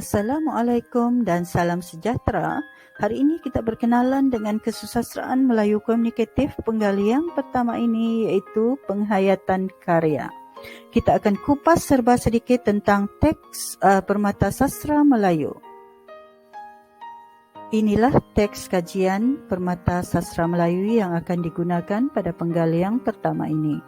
Assalamualaikum dan salam sejahtera. Hari ini kita berkenalan dengan kesusastraan Melayu komunikatif penggali yang pertama ini, iaitu penghayatan karya. Kita akan kupas serba sedikit tentang teks Permata Sastra Melayu. Inilah teks kajian Permata Sastra Melayu yang akan digunakan pada penggalian pertama ini.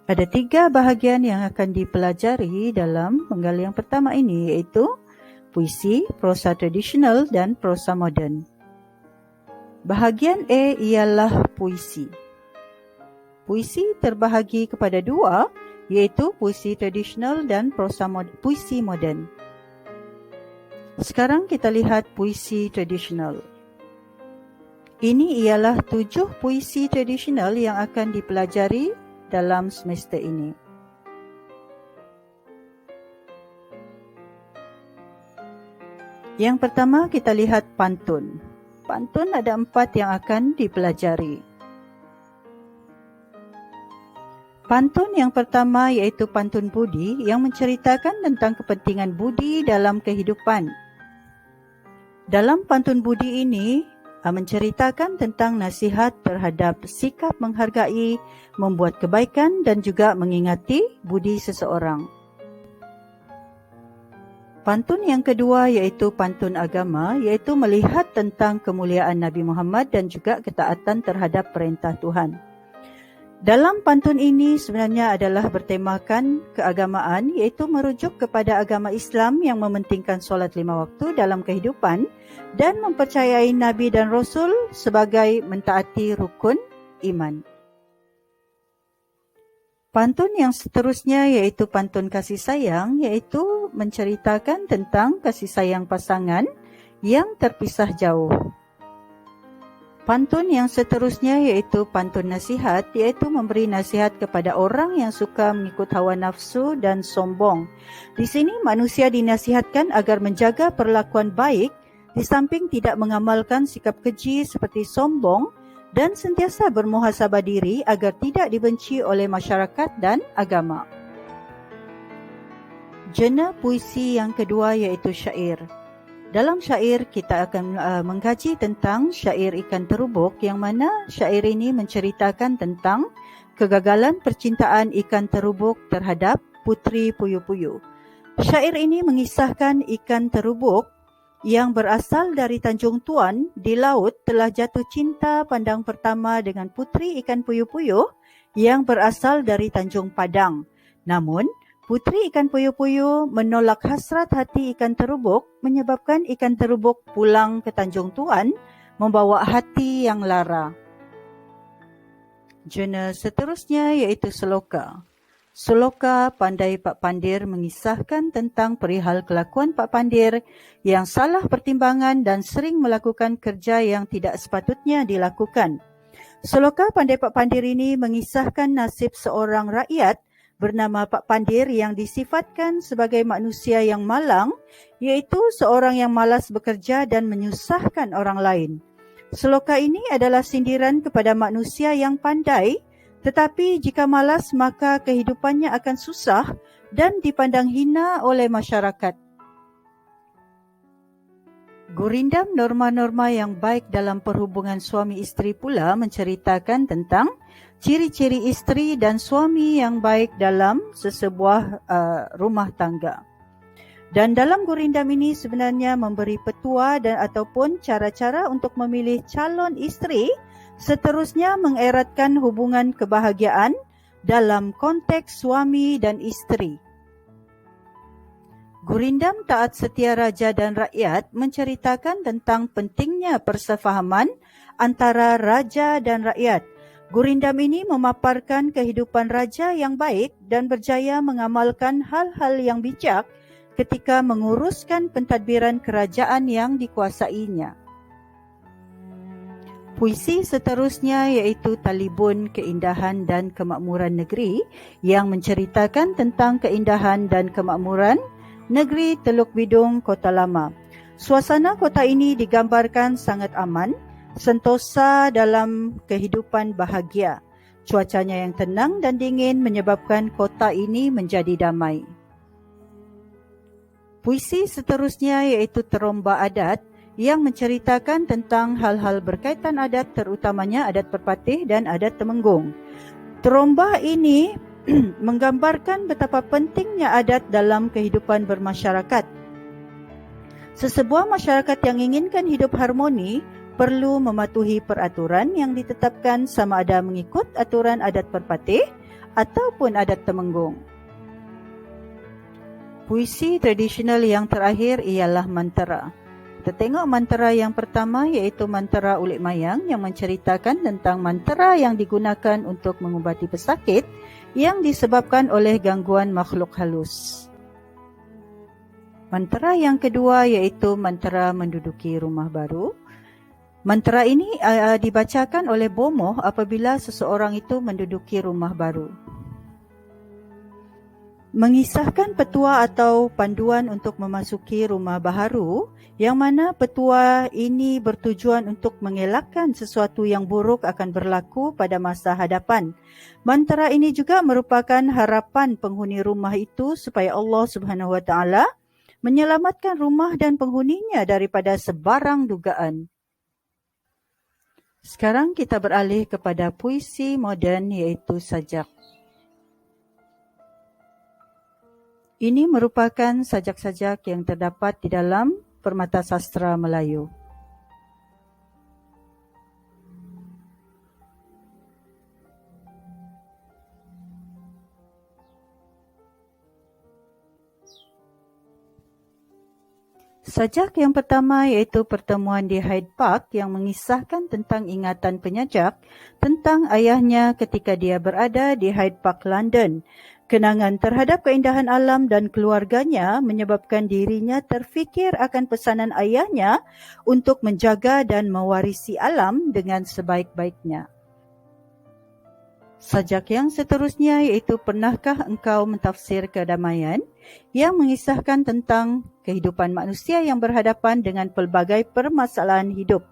Ada 3 bahagian yang akan dipelajari dalam penggalian pertama ini, iaitu puisi, prosa tradisional dan prosa moden. Bahagian A ialah puisi. Puisi terbahagi kepada 2, iaitu puisi tradisional dan puisi moden. Sekarang kita lihat puisi tradisional. Ini ialah 7 puisi tradisional yang akan dipelajari dalam semester ini. Yang pertama kita lihat pantun. Pantun ada 4 yang akan dipelajari. Pantun yang pertama iaitu pantun budi yang menceritakan tentang kepentingan budi dalam kehidupan. Dalam pantun budi ini menceritakan tentang nasihat terhadap sikap menghargai, membuat kebaikan dan juga mengingati budi seseorang. Pantun yang kedua iaitu pantun agama, iaitu melihat tentang kemuliaan Nabi Muhammad dan juga ketaatan terhadap perintah Tuhan. Dalam pantun ini sebenarnya adalah bertemakan keagamaan, iaitu merujuk kepada agama Islam yang mementingkan solat 5 waktu dalam kehidupan dan mempercayai Nabi dan Rasul sebagai mentaati rukun iman. Pantun yang seterusnya iaitu pantun kasih sayang, iaitu menceritakan tentang kasih sayang pasangan yang terpisah jauh. Pantun yang seterusnya iaitu pantun nasihat, iaitu memberi nasihat kepada orang yang suka mengikut hawa nafsu dan sombong. Di sini manusia dinasihatkan agar menjaga perlakuan baik, di samping tidak mengamalkan sikap keji seperti sombong dan sentiasa bermuhasabah diri agar tidak dibenci oleh masyarakat dan agama. Genre puisi yang kedua iaitu syair. Dalam syair kita akan mengkaji tentang syair Ikan Terubuk, yang mana syair ini menceritakan tentang kegagalan percintaan ikan terubuk terhadap putri puyuh-puyuh. Syair ini mengisahkan ikan terubuk yang berasal dari Tanjung Tuan di laut telah jatuh cinta pandang pertama dengan putri ikan puyuh-puyuh yang berasal dari Tanjung Padang. Namun, putri ikan puyuh-puyuh menolak hasrat hati ikan terubuk, menyebabkan ikan terubuk pulang ke Tanjung Tuan membawa hati yang lara. Genre seterusnya iaitu seloka. Seloka Pandai Pak Pandir mengisahkan tentang perihal kelakuan Pak Pandir yang salah pertimbangan dan sering melakukan kerja yang tidak sepatutnya dilakukan. Seloka Pandai Pak Pandir ini mengisahkan nasib seorang rakyat bernama Pak Pandir yang disifatkan sebagai manusia yang malang, iaitu seorang yang malas bekerja dan menyusahkan orang lain. Seloka ini adalah sindiran kepada manusia yang pandai, tetapi jika malas maka kehidupannya akan susah dan dipandang hina oleh masyarakat. Gurindam norma-norma yang baik dalam perhubungan suami isteri pula menceritakan tentang ciri-ciri isteri dan suami yang baik dalam sesebuah rumah tangga. Dan dalam gurindam ini sebenarnya memberi petua dan ataupun cara-cara untuk memilih calon isteri, seterusnya mengeratkan hubungan kebahagiaan dalam konteks suami dan isteri. Gurindam Taat Setia Raja dan Rakyat menceritakan tentang pentingnya persefahaman antara raja dan rakyat. Gurindam ini memaparkan kehidupan raja yang baik dan berjaya mengamalkan hal-hal yang bijak ketika menguruskan pentadbiran kerajaan yang dikuasainya. Puisi seterusnya iaitu Talibun Keindahan dan Kemakmuran Negeri yang menceritakan tentang keindahan dan kemakmuran negeri Teluk Bidung, Kota Lama. Suasana kota ini digambarkan sangat aman, sentosa dalam kehidupan bahagia. Cuacanya yang tenang dan dingin menyebabkan kota ini menjadi damai. Puisi seterusnya iaitu Teromba Adat yang menceritakan tentang hal-hal berkaitan adat, terutamanya adat Perpatih dan adat Temenggung. Teromba ini menggambarkan betapa pentingnya adat dalam kehidupan bermasyarakat. Sesebuah masyarakat yang inginkan hidup harmoni perlu mematuhi peraturan yang ditetapkan sama ada mengikut aturan adat Perpatih ataupun adat Temenggung. Puisi tradisional yang terakhir ialah Mantara. Kita tengok mantara yang pertama iaitu Mantara Ulik Mayang yang menceritakan tentang mantara yang digunakan untuk mengubati pesakit yang disebabkan oleh gangguan makhluk halus. Mantara yang kedua iaitu Mantara Menduduki Rumah Baru. Mantara ini dibacakan oleh bomoh apabila seseorang itu menduduki rumah baru. Mengisahkan petua atau panduan untuk memasuki rumah baharu, yang mana petua ini bertujuan untuk mengelakkan sesuatu yang buruk akan berlaku pada masa hadapan. Mantara ini juga merupakan harapan penghuni rumah itu supaya Allah Subhanahu Wa Taala menyelamatkan rumah dan penghuninya daripada sebarang dugaan. Sekarang kita beralih kepada puisi moden iaitu Sajak. Ini merupakan sajak-sajak yang terdapat di dalam Permata Sastra Melayu. Sajak yang pertama iaitu Pertemuan di Hyde Park yang mengisahkan tentang ingatan penyajak tentang ayahnya ketika dia berada di Hyde Park, London. Kenangan terhadap keindahan alam dan keluarganya menyebabkan dirinya terfikir akan pesanan ayahnya untuk menjaga dan mewarisi alam dengan sebaik-baiknya. Sajak yang seterusnya iaitu Pernahkah Engkau Mentafsir Kedamaian yang mengisahkan tentang kehidupan manusia yang berhadapan dengan pelbagai permasalahan hidup.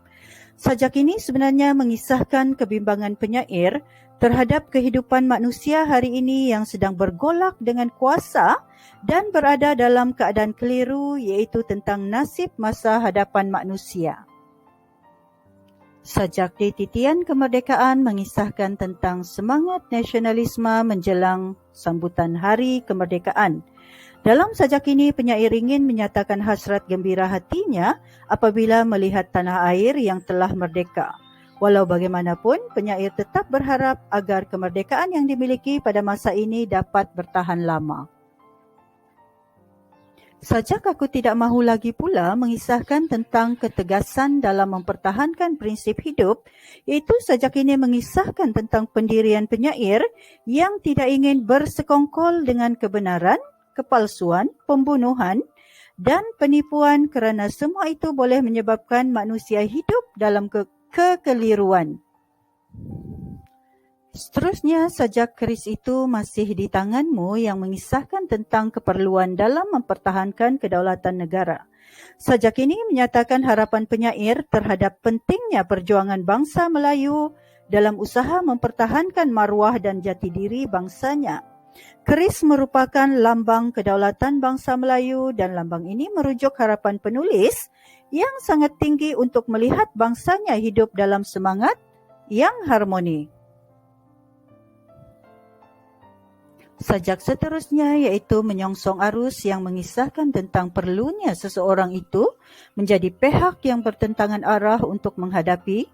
Sajak ini sebenarnya mengisahkan kebimbangan penyair terhadap kehidupan manusia hari ini yang sedang bergolak dengan kuasa dan berada dalam keadaan keliru, iaitu tentang nasib masa hadapan manusia. Sajak di Titian Kemerdekaan mengisahkan tentang semangat nasionalisme menjelang sambutan Hari Kemerdekaan. Dalam sajak ini, penyair ingin menyatakan hasrat gembira hatinya apabila melihat tanah air yang telah merdeka. Walau bagaimanapun, penyair tetap berharap agar kemerdekaan yang dimiliki pada masa ini dapat bertahan lama. Sajak Aku Tidak Mahu Lagi pula mengisahkan tentang ketegasan dalam mempertahankan prinsip hidup, iaitu sajak ini mengisahkan tentang pendirian penyair yang tidak ingin bersekongkol dengan kebenaran, kepalsuan, pembunuhan, dan penipuan kerana semua itu boleh menyebabkan manusia hidup dalam kekeliruan. Seterusnya, sajak Keris Itu Masih di Tanganmu yang mengisahkan tentang keperluan dalam mempertahankan kedaulatan negara. Sajak ini menyatakan harapan penyair terhadap pentingnya perjuangan bangsa Melayu dalam usaha mempertahankan maruah dan jati diri bangsanya. Keris merupakan lambang kedaulatan bangsa Melayu dan lambang ini merujuk harapan penulis yang sangat tinggi untuk melihat bangsanya hidup dalam semangat yang harmoni. Sajak seterusnya iaitu Menyongsong Arus yang mengisahkan tentang perlunya seseorang itu menjadi pihak yang bertentangan arah untuk mencapai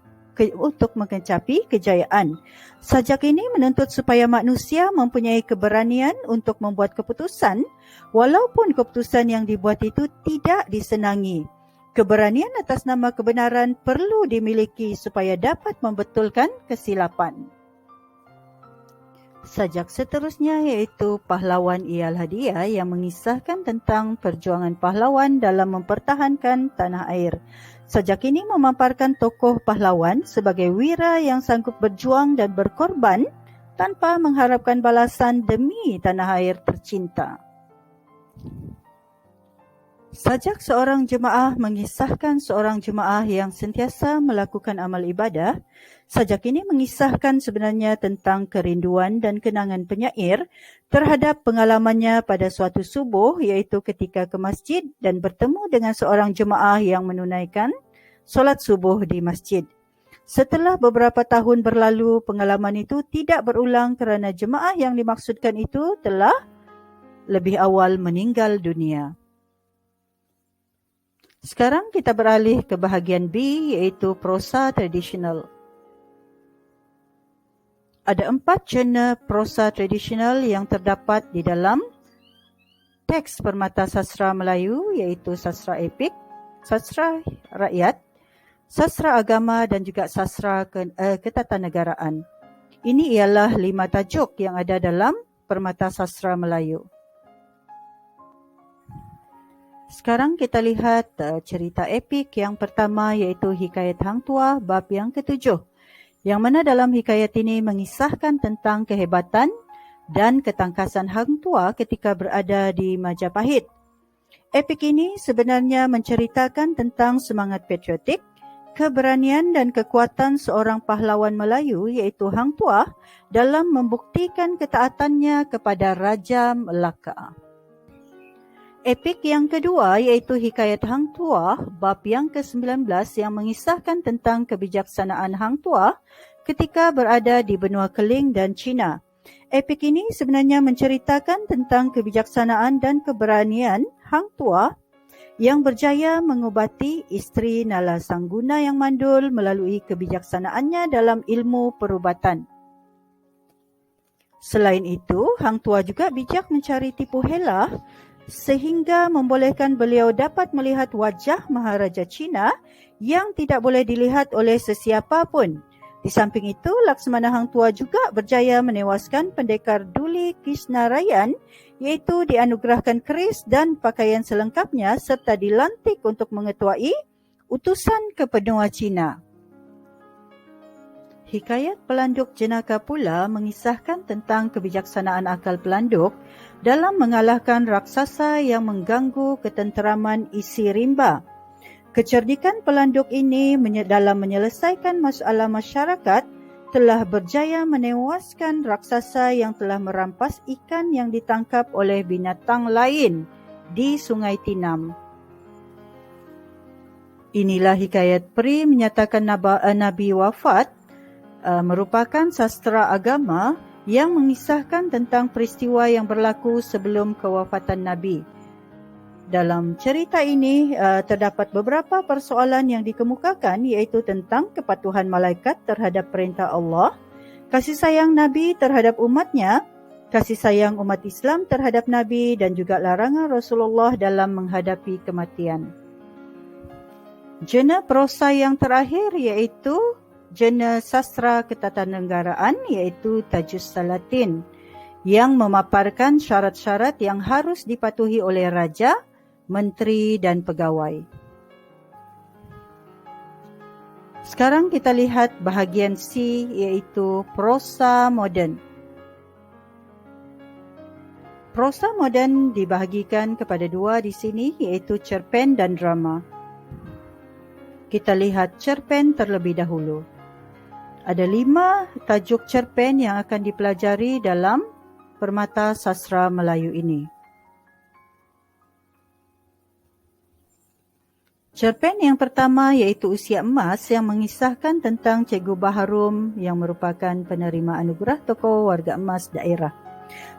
kejayaan. Sajak ini menuntut supaya manusia mempunyai keberanian untuk membuat keputusan walaupun keputusan yang dibuat itu tidak disenangi. Keberanian atas nama kebenaran perlu dimiliki supaya dapat membetulkan kesilapan. Sajak seterusnya iaitu Pahlawan Iyal Hadiah yang mengisahkan tentang perjuangan pahlawan dalam mempertahankan tanah air. Sajak ini memaparkan tokoh pahlawan sebagai wira yang sanggup berjuang dan berkorban tanpa mengharapkan balasan demi tanah air tercinta. Sajak seorang jemaah mengisahkan seorang jemaah yang sentiasa melakukan amal ibadah, sajak ini mengisahkan sebenarnya tentang kerinduan dan kenangan penyair terhadap pengalamannya pada suatu subuh, iaitu ketika ke masjid dan bertemu dengan seorang jemaah yang menunaikan solat subuh di masjid. Setelah beberapa tahun berlalu, pengalaman itu tidak berulang kerana jemaah yang dimaksudkan itu telah lebih awal meninggal dunia. Sekarang kita beralih ke bahagian B, iaitu prosa tradisional. Ada 4 genre prosa tradisional yang terdapat di dalam teks Permata Sastra Melayu, iaitu sastra epik, sastra rakyat, sastra agama dan juga sastra ketatanegaraan. Ini ialah 5 tajuk yang ada dalam Permata Sastra Melayu. Sekarang kita lihat cerita epik yang pertama, iaitu Hikayat Hang Tuah bab yang ke-7, yang mana dalam hikayat ini mengisahkan tentang kehebatan dan ketangkasan Hang Tuah ketika berada di Majapahit. Epik ini sebenarnya menceritakan tentang semangat patriotik, keberanian dan kekuatan seorang pahlawan Melayu, iaitu Hang Tuah, dalam membuktikan ketaatannya kepada Raja Melaka. Epik yang kedua, iaitu Hikayat Hang Tuah bab yang ke-19, yang mengisahkan tentang kebijaksanaan Hang Tuah ketika berada di benua Keling dan China. Epik ini sebenarnya menceritakan tentang kebijaksanaan dan keberanian Hang Tuah yang berjaya mengubati isteri Nala Sangguna yang mandul melalui kebijaksanaannya dalam ilmu perubatan. Selain itu, Hang Tuah juga bijak mencari tipu helah sehingga membolehkan beliau dapat melihat wajah Maharaja Cina yang tidak boleh dilihat oleh sesiapa pun. Di samping itu, Laksmana Hang Tuah juga berjaya menewaskan pendekar Duli Krishnarayan, iaitu dianugerahkan keris dan pakaian selengkapnya serta dilantik untuk mengetuai utusan ke benua Cina. Hikayat Pelanduk Jenaka pula mengisahkan tentang kebijaksanaan akal pelanduk dalam mengalahkan raksasa yang mengganggu ketenteraman isi rimba. Kecerdikan pelanduk ini dalam menyelesaikan masalah masyarakat telah berjaya menewaskan raksasa yang telah merampas ikan yang ditangkap oleh binatang lain di Sungai Tinam. Inilah hikayat peri menyatakan Nabi wafat, merupakan sastra agama yang mengisahkan tentang peristiwa yang berlaku sebelum kewafatan Nabi. Dalam cerita ini terdapat beberapa persoalan yang dikemukakan, iaitu tentang kepatuhan malaikat terhadap perintah Allah, kasih sayang Nabi terhadap umatnya, kasih sayang umat Islam terhadap Nabi, dan juga larangan Rasulullah dalam menghadapi kematian. Genre prosa yang terakhir iaitu genre sastra ketatanegaraan, iaitu Tajus Salatin, yang memaparkan syarat-syarat yang harus dipatuhi oleh raja, menteri dan pegawai. Sekarang kita lihat bahagian C, iaitu prosa moden. Prosa moden dibahagikan kepada 2 di sini, iaitu cerpen dan drama. Kita lihat cerpen terlebih dahulu. Ada 5 tajuk cerpen yang akan dipelajari dalam Permata Sastra Melayu ini. Cerpen yang pertama iaitu Usia Emas, yang mengisahkan tentang Cikgu Baharum yang merupakan penerima anugerah tokoh warga emas daerah.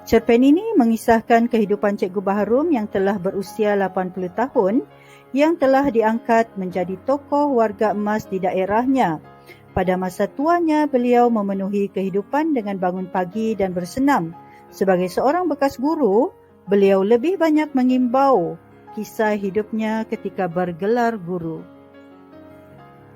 Cerpen ini mengisahkan kehidupan Cikgu Baharum yang telah berusia 80 tahun, yang telah diangkat menjadi tokoh warga emas di daerahnya. Pada masa tuanya, beliau memenuhi kehidupan dengan bangun pagi dan bersenam. Sebagai seorang bekas guru, beliau lebih banyak mengimbau kisah hidupnya ketika bergelar guru.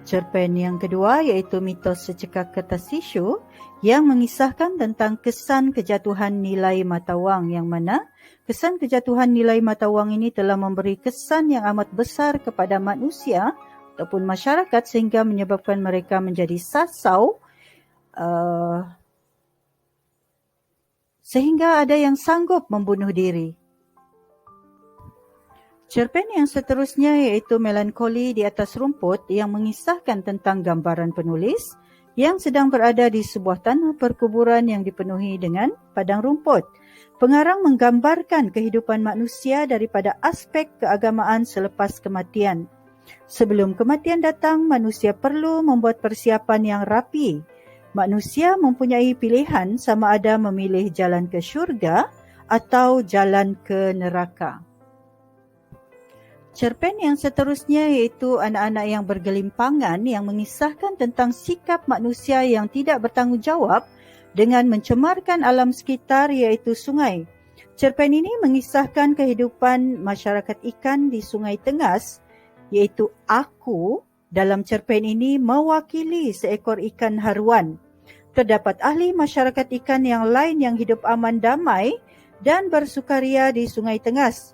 Cerpen yang kedua iaitu Mitos Secekak Kertas Tisu, yang mengisahkan tentang kesan kejatuhan nilai mata wang, yang mana kesan kejatuhan nilai mata wang ini telah memberi kesan yang amat besar kepada manusia ataupun masyarakat sehingga menyebabkan mereka menjadi sasau, sehingga ada yang sanggup membunuh diri. Cerpen yang seterusnya iaitu Melankoli di atas rumput yang mengisahkan tentang gambaran penulis yang sedang berada di sebuah tanah perkuburan yang dipenuhi dengan padang rumput. Pengarang menggambarkan kehidupan manusia daripada aspek keagamaan selepas kematian. Sebelum kematian datang, manusia perlu membuat persiapan yang rapi. Manusia mempunyai pilihan sama ada memilih jalan ke syurga atau jalan ke neraka. Cerpen yang seterusnya iaitu Anak-anak yang bergelimpangan yang mengisahkan tentang sikap manusia yang tidak bertanggungjawab dengan mencemarkan alam sekitar iaitu sungai. Cerpen ini mengisahkan kehidupan masyarakat ikan di Sungai Tengas iaitu aku dalam cerpen ini mewakili seekor ikan haruan. Terdapat ahli masyarakat ikan yang lain yang hidup aman damai dan bersukaria di Sungai Tengas.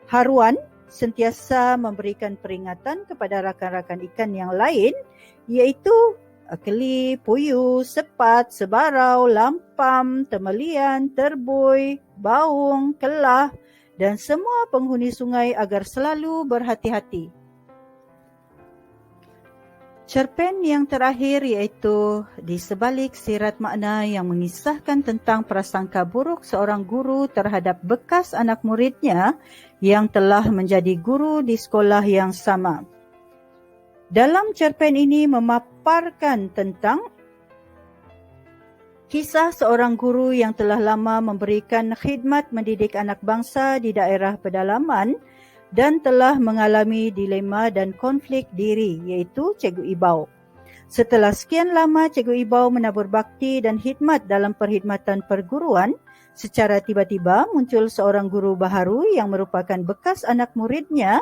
Haruan sentiasa memberikan peringatan kepada rakan-rakan ikan yang lain iaitu keli, puyuh, sepat, sebarau, lampam, temelian, terbui, baung, kelah dan semua penghuni sungai agar selalu berhati-hati. Cerpen yang terakhir iaitu Di Sebalik Sirat Makna yang mengisahkan tentang prasangka buruk seorang guru terhadap bekas anak muridnya yang telah menjadi guru di sekolah yang sama. Dalam cerpen ini memaparkan tentang kisah seorang guru yang telah lama memberikan khidmat mendidik anak bangsa di daerah pedalaman dan telah mengalami dilema dan konflik diri, iaitu Cikgu Ibau. Setelah sekian lama Cikgu Ibau menabur bakti dan khidmat dalam perkhidmatan perguruan, secara tiba-tiba muncul seorang guru baharu yang merupakan bekas anak muridnya,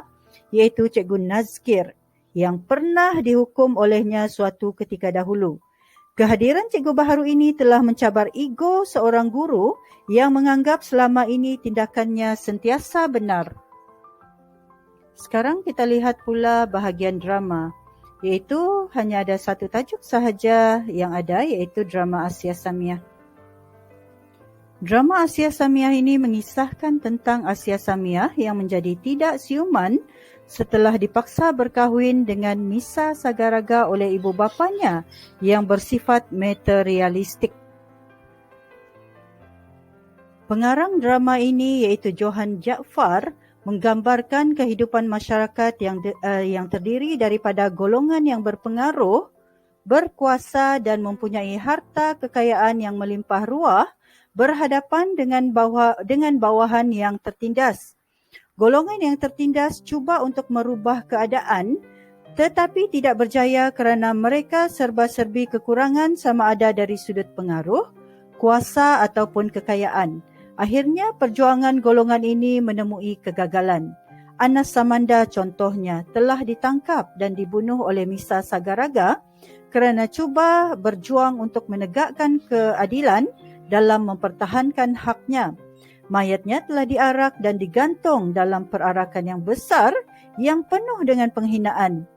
iaitu Cikgu Nazkir, yang pernah dihukum olehnya suatu ketika dahulu. Kehadiran Cikgu baharu ini telah mencabar ego seorang guru yang menganggap selama ini tindakannya sentiasa benar. Sekarang kita lihat pula bahagian drama, iaitu hanya ada satu tajuk sahaja yang ada, iaitu drama Asia Samiah. Drama Asia Samiah ini mengisahkan tentang Asia Samiah yang menjadi tidak siuman setelah dipaksa berkahwin dengan Misa Sagaraga oleh ibu bapanya yang bersifat materialistik. Pengarang drama ini iaitu Johan Jaafar menggambarkan kehidupan masyarakat yang terdiri daripada golongan yang berpengaruh, berkuasa dan mempunyai harta kekayaan yang melimpah ruah berhadapan dengan bawahan yang tertindas. Golongan yang tertindas cuba untuk merubah keadaan tetapi tidak berjaya kerana mereka serba-serbi kekurangan sama ada dari sudut pengaruh, kuasa ataupun kekayaan. Akhirnya perjuangan golongan ini menemui kegagalan. Anas Samanda contohnya telah ditangkap dan dibunuh oleh Misa Sagaraga kerana cuba berjuang untuk menegakkan keadilan dalam mempertahankan haknya. Mayatnya telah diarak dan digantung dalam perarakan yang besar yang penuh dengan penghinaan.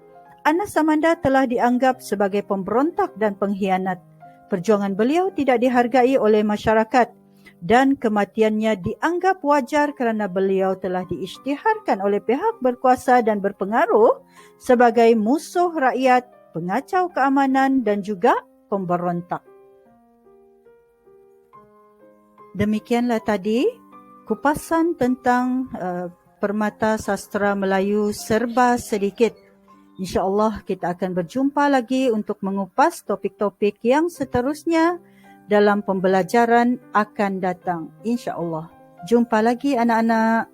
Anas Samanda telah dianggap sebagai pemberontak dan pengkhianat. Perjuangan beliau tidak dihargai oleh masyarakat dan kematiannya dianggap wajar kerana beliau telah diisytiharkan oleh pihak berkuasa dan berpengaruh sebagai musuh rakyat, pengacau keamanan dan juga pemberontak. Demikianlah tadi kupasan tentang Permata Sastra Melayu serba sedikit. InsyaAllah kita akan berjumpa lagi untuk mengupas topik-topik yang seterusnya dalam pembelajaran akan datang. InsyaAllah. Jumpa lagi anak-anak.